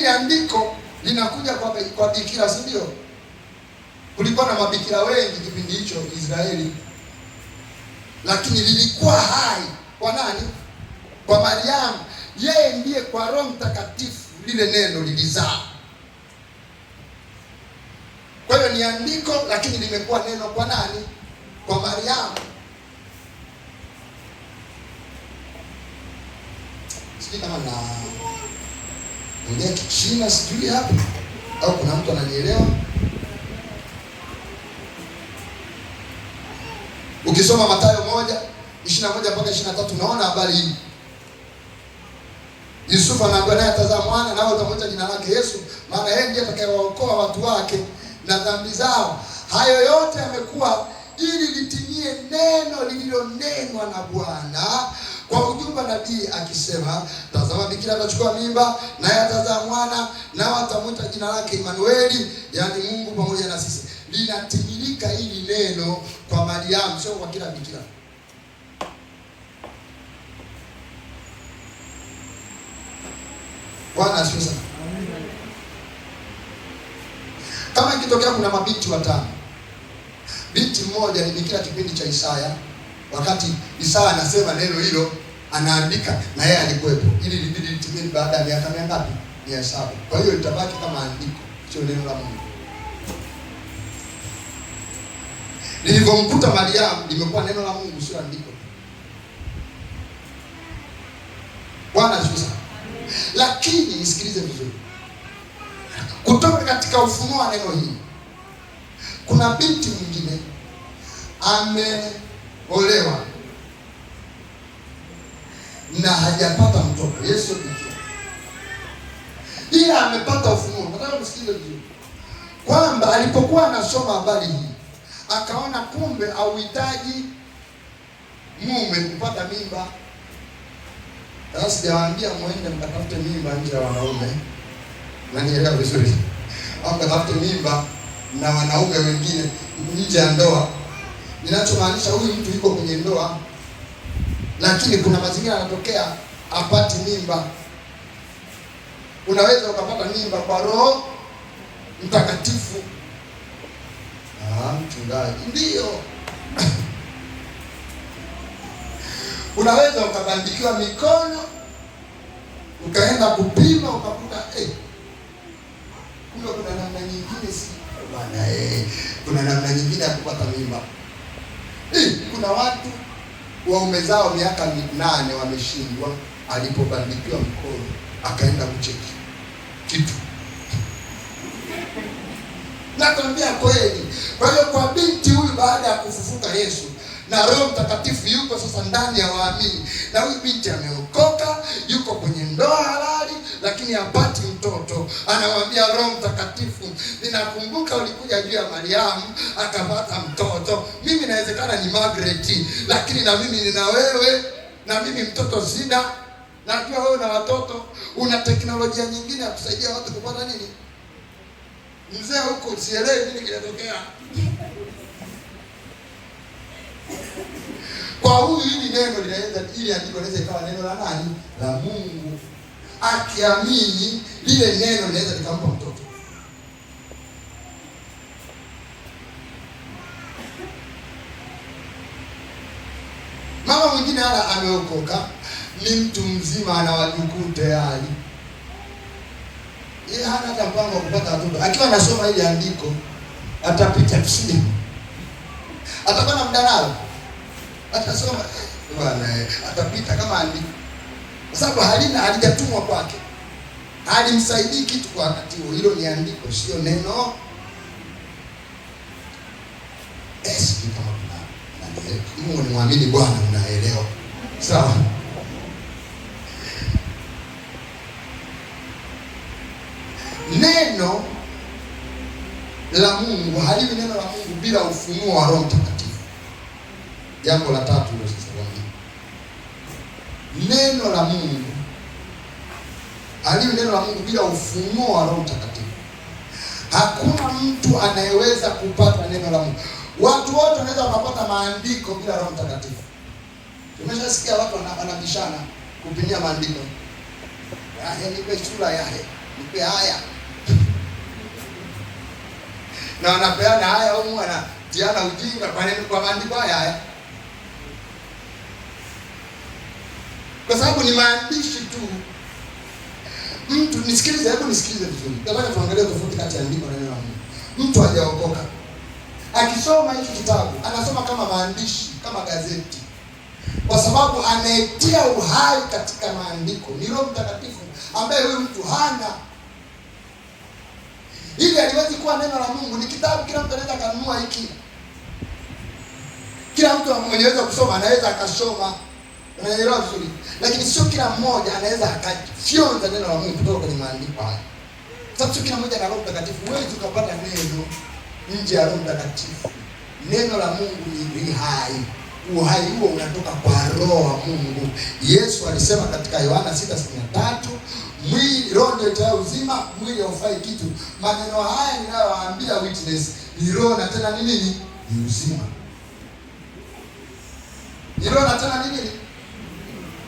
andiko linakuja kwa bikira, si ndio? Kulikuwa na mabikira wengi kipindi hicho Israeli, lakini lilikuwa hai kwa nani? Kwa Mariamu. Yeye ndiye kwa Roho Mtakatifu lile neno lilizaa. Kwa hiyo ni andiko, lakini limekuwa neno kwa nani? Kwa Mariamu. Sijui kama na ongea Kichina sijui hapa au kuna mtu ananielewa. Ukisoma Mathayo 1:21 mpaka 23 unaona habari hii. Yusufu anaambiwa naye atazaa mwana, nawe utamwita jina lake Yesu, maana yeye ndiye atakayewaokoa watu wake na dhambi zao. Hayo yote yamekuwa ili litimie neno lililonenwa na Bwana kwa ujumbe nabii akisema, tazama bikira atachukua mimba, naye atazaa mwana, nao atamwita jina lake Imanueli, yaani Mungu pamoja na sisi. Linatimilika hili neno kwa Mariamu, sio kwa kila bikira. Bwana asifiwe sana. Kama ikitokea kuna mabinti watano, binti mmoja ni bikira kipindi cha Isaya, wakati Isaya anasema neno hilo anaandika na yeye alikuwepo, ili libidi litimie baada ya miaka mingapi? 700. Kwa hiyo litabaki kama andiko, sio neno la Mungu. Lilivyomkuta Mariamu limekuwa neno la Mungu, sio andiko. Bwana asifiwe sana. Lakini nisikilize vizuri, kutoka katika ufunuo wa neno hili, kuna binti mwingine ameolewa na hajapata mtoto. Yesu bikira, ila amepata ufunuo. Nataka msikilize vizuri kwamba alipokuwa anasoma habari hii akaona kumbe hauhitaji mume kupata mimba. Sasa sijawaambia muende mkatafute mimba nje ya wanaume, na nielewa vizuri, au mkatafute mimba na wanaume wengine nje ya ndoa. Ninachomaanisha, huyu mtu yuko kwenye ndoa, lakini kuna mazingira yanatokea apati mimba. Unaweza ukapata mimba kwa Roho Mtakatifu. Mchungaji, ndio. Unaweza ukabandikiwa mikono, ukaenda kupima ukakuta kumbe kuna namna nyingine, si bwana kuna namna nyingine ya kupata mimba. Kuna watu waume zao miaka 8 wameshindwa, alipobandikiwa mkono akaenda kucheki kitu. Nakwambia kweli. Kwa hiyo kwa binti huyu, baada ya kufufuka Yesu na Roho Mtakatifu yuko sasa ndani ya waamini, na huyu binti ameokoka, yuko kwenye ndoa halali, lakini hapati mtoto. Anamwambia Roho Mtakatifu, ninakumbuka ulikuja juu ya Mariamu akapata mtoto. Mimi inawezekana ni Margaret, lakini na mimi nina wewe, na mimi mtoto sina. Najua wewe na watoto una teknolojia nyingine ya kusaidia watu kupata nini. Mzee huko sielewi nini kinatokea. Kwa huyu hili neno linaweza, ili andiko linaweza ikawa neno la nani? La Mungu. Akiamini lile neno linaweza likampa mtoto. Mama mwingine ameokoka, ni mtu mzima, ana wajukuu tayari. Yeye hana hata mpango wa kupata watoto. Akiwa anasoma ile andiko atapita tusini. Atakuwa na mdalalo. Atasoma bwana, atapita kama andiko. Kwa sababu halijatumwa kwake. Halimsaidii kitu kwa wakati huo. Hilo ni andiko, sio neno. Kama Mungu ni muamini Bwana, unaelewa. Sawa? Neno la Mungu haliwi neno la Mungu bila ufunuo wa Roho Mtakatifu. Jambo la tatu ndio sasa kwambia. Neno la Mungu haliwi neno la Mungu bila ufunuo wa Roho Mtakatifu. Hakuna mtu anayeweza kupata neno la Mungu. Watu wote wanaweza kupata maandiko bila Roho Mtakatifu. Tumeshasikia watu wanabishana kupitia maandiko. Nipe sura yale. nipe haya. Na wanapeana haya au wanatiana ujinga kwa nini kwa maandiko haya? Kwa sababu ni maandishi tu. Mtu nisikilize, hebu nisikilize vizuri. Nataka tuangalie tofauti kati ya andiko na neno la Mungu. Mtu hajaokoka akisoma hiki kitabu anasoma kama maandishi, kama gazeti, kwa sababu ametia uhai katika maandiko. Ni Roho Mtakatifu ambaye huyu mtu hana. Ili aliwezi kuwa neno la Mungu. Ni kitabu kila mtu anaweza kanunua hiki. Kila mtu anaweza kusoma, anaweza akasoma. Unaelewa vizuri? Lakini sio kila mmoja anaweza akafyonza neno la Mungu kutoka kwenye maandiko haya. Sababu sio kila mmoja na Roho Mtakatifu. Huwezi ukapata neno nje ya Roho Mtakatifu. Neno la Mungu ni hai. Uhai huo unatoka kwa Roho wa Mungu. Yesu alisema katika Yohana 6:63, mwili roho ndio itayo uzima, mwili haufai kitu. Maneno haya ninayowaambia witness ni roho na tena ni nini? Ni uzima. Ni roho na tena ni nini?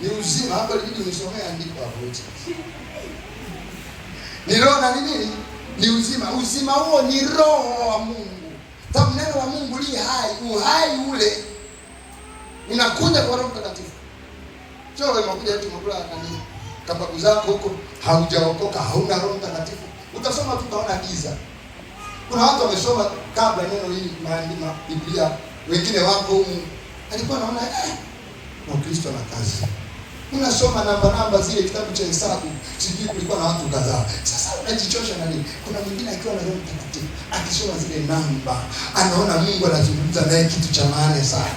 Ni uzima. Hapo ilibidi nisomee andiko hapo witness. Ni roho na nini? Ni uzima. Uzima huo ni Roho wa Mungu. Sababu neno la Mungu li hai. Uhai ule unakuja kwa Roho Mtakatifu. Sio wewe unakuja eti umekula nani? Kababu zako huko haujaokoka, hauna Roho Mtakatifu. Utasoma tu utaona giza. Kuna watu wamesoma kabla neno hili maandiko Biblia, wengine wako huko. Alikuwa anaona na Kristo na kazi. Unasoma namba zile kitabu cha Hesabu, sijui kulikuwa na watu kadhaa. Sasa unajichosha na nini? Kuna mwingine akiwa na Roho Mtakatifu, akisoma zile namba, anaona Mungu anazungumza naye kitu cha maana sana.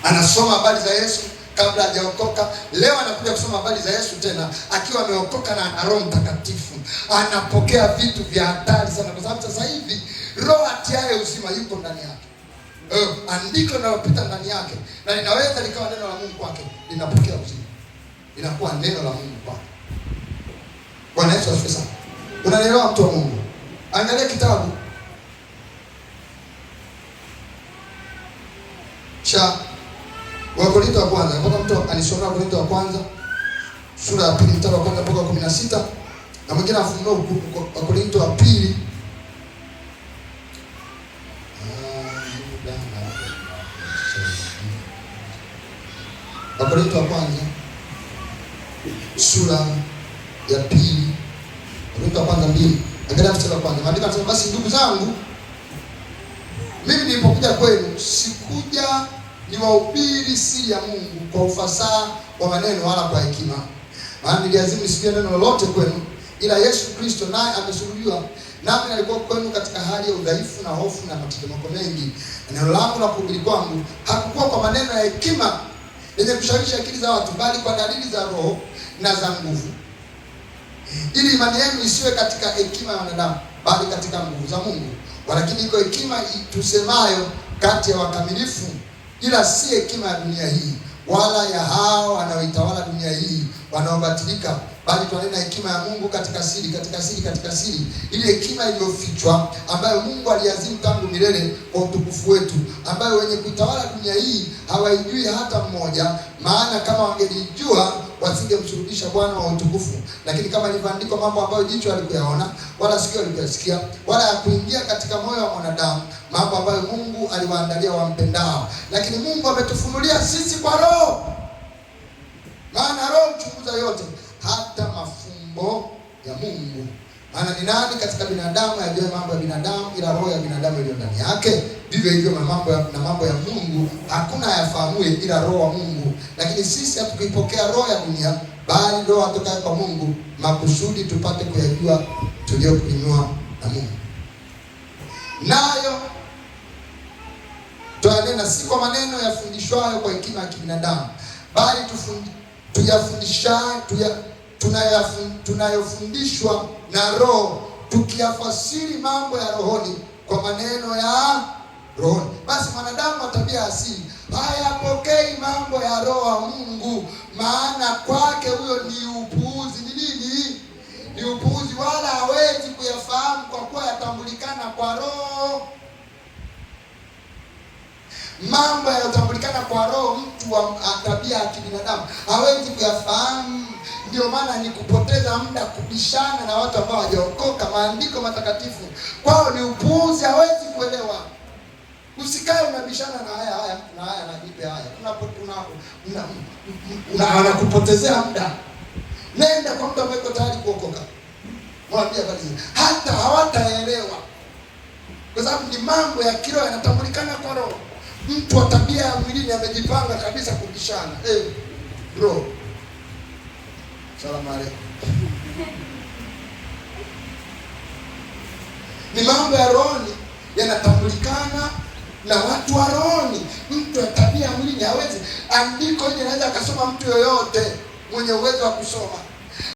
Anasoma habari za Yesu kabla hajaokoka. Leo anakuja kusoma habari za Yesu tena akiwa ameokoka na Roho Mtakatifu. Anapokea vitu vya hatari sana, kwa sababu sasa hivi Roho atiaye uzima yuko ndani yake. Andiko linalopita ndani yake na linaweza likawa neno la Mungu kwake, linapokea uzima. Inakuwa neno la Mungu kwake. Bwana Yesu asifiwe sana. Unaelewa mtu wa Mungu? Angalia kitabu cha Wakorintho wa kwanza. Mpaka mtu anisomea Wakorintho wa kwanza sura ya 2 mstari wa 1 mpaka 16, na mwingine afunue Wakorintho wa pili Wakorintho wa kwanza sura ya 2, Wakorintho wa kwanza 2, angalia mstari wa kwanza. Maandiko yanasema, basi ndugu zangu, mimi nilipokuja kwenu sikuja niwahubiri siri ya Mungu kwa ufasaha wa maneno wala kwa hekima, maana niliazimu nisikie neno lolote kwenu ila Yesu Kristo naye amesulubiwa. Nami nalikuwa kwenu katika hali ya udhaifu na hofu na matetemeko mengi. Neno langu na kuhubiri kwangu hakukuwa kwa maneno ya hekima yenye kushawishi akili za watu, bali kwa dalili za Roho na za nguvu, ili imani yenu isiwe katika hekima ya wanadamu, bali katika nguvu za Mungu. Walakini iko hekima tusemayo kati ya wakamilifu, ila si hekima ya dunia hii, wala ya hao wanaoitawala dunia hii wanaobatilika, bali twanena hekima ya Mungu katika siri, ile hekima iliyofichwa ambayo Mungu aliazimu tangu milele kwa utukufu wetu, ambayo wenye kuitawala dunia hii hawaijui hata mmoja. Maana kama wangelijua wasingemsulubisha Bwana wa utukufu. Lakini kama ilivyoandikwa, mambo ambayo jicho halikuyaona wala sikio halikuyasikia wala hakuingia katika moyo wa mwanadamu, mambo ambayo Mungu aliwaandalia wampendao. Lakini Mungu ametufunulia sisi kwa Roho, maana Roho huchunguza yote, hata mafumbo ya Mungu. Maana ni nani katika binadamu ajue mambo ya binadamu ila roho ya binadamu iliyo ndani yake? Vivyo hivyo na mambo ya Mungu hakuna yafahamue ila Roho wa Mungu. Lakini sisi hatukuipokea roho ya dunia, bali Roho atokaye kwa Mungu, makusudi tupate kuyajua tuliyokuinua na Mungu. Nayo twanena si kwa maneno yafundishwayo kwa hekima ya kibinadamu, bali tunayofundishwa na Roho, tukiyafasiri mambo ya rohoni kwa maneno ya rohoni. Basi mwanadamu wa tabia asili hayapokei mambo ya Roho wa Mungu, maana kwake huyo ni upuuzi. Ni nini? Ni upuuzi, wala hawezi kuyafahamu kwa kuwa yatambulikana kwa Roho. Mambo yanayotambulikana kwa Roho, mtu wa tabia ya kibinadamu hawezi kuyafahamu. Ndio maana ni kupoteza muda kubishana na watu ambao hawajaokoka. Maandiko matakatifu kwao ni upuuzi, hawezi kuelewa. Usikae unabishana na haya na nipe haya. Unakupotezea muda. Nenda kwa mtu ambaye yuko tayari kuokoka. Mwambie kabisa. Hata hawataelewa. Kwa sababu ni mambo ya kiroho yanatambulikana kwa roho. Mtu wa tabia ya mwilini amejipanga kabisa kubishana. Bro. Salamu alaykum. Ni mambo ya rohoni yanatambulikana na watu wa rohoni. Mtu wa tabia ya mwilini hawezi. Andiko hili anaweza akasoma mtu yoyote mwenye uwezo wa kusoma.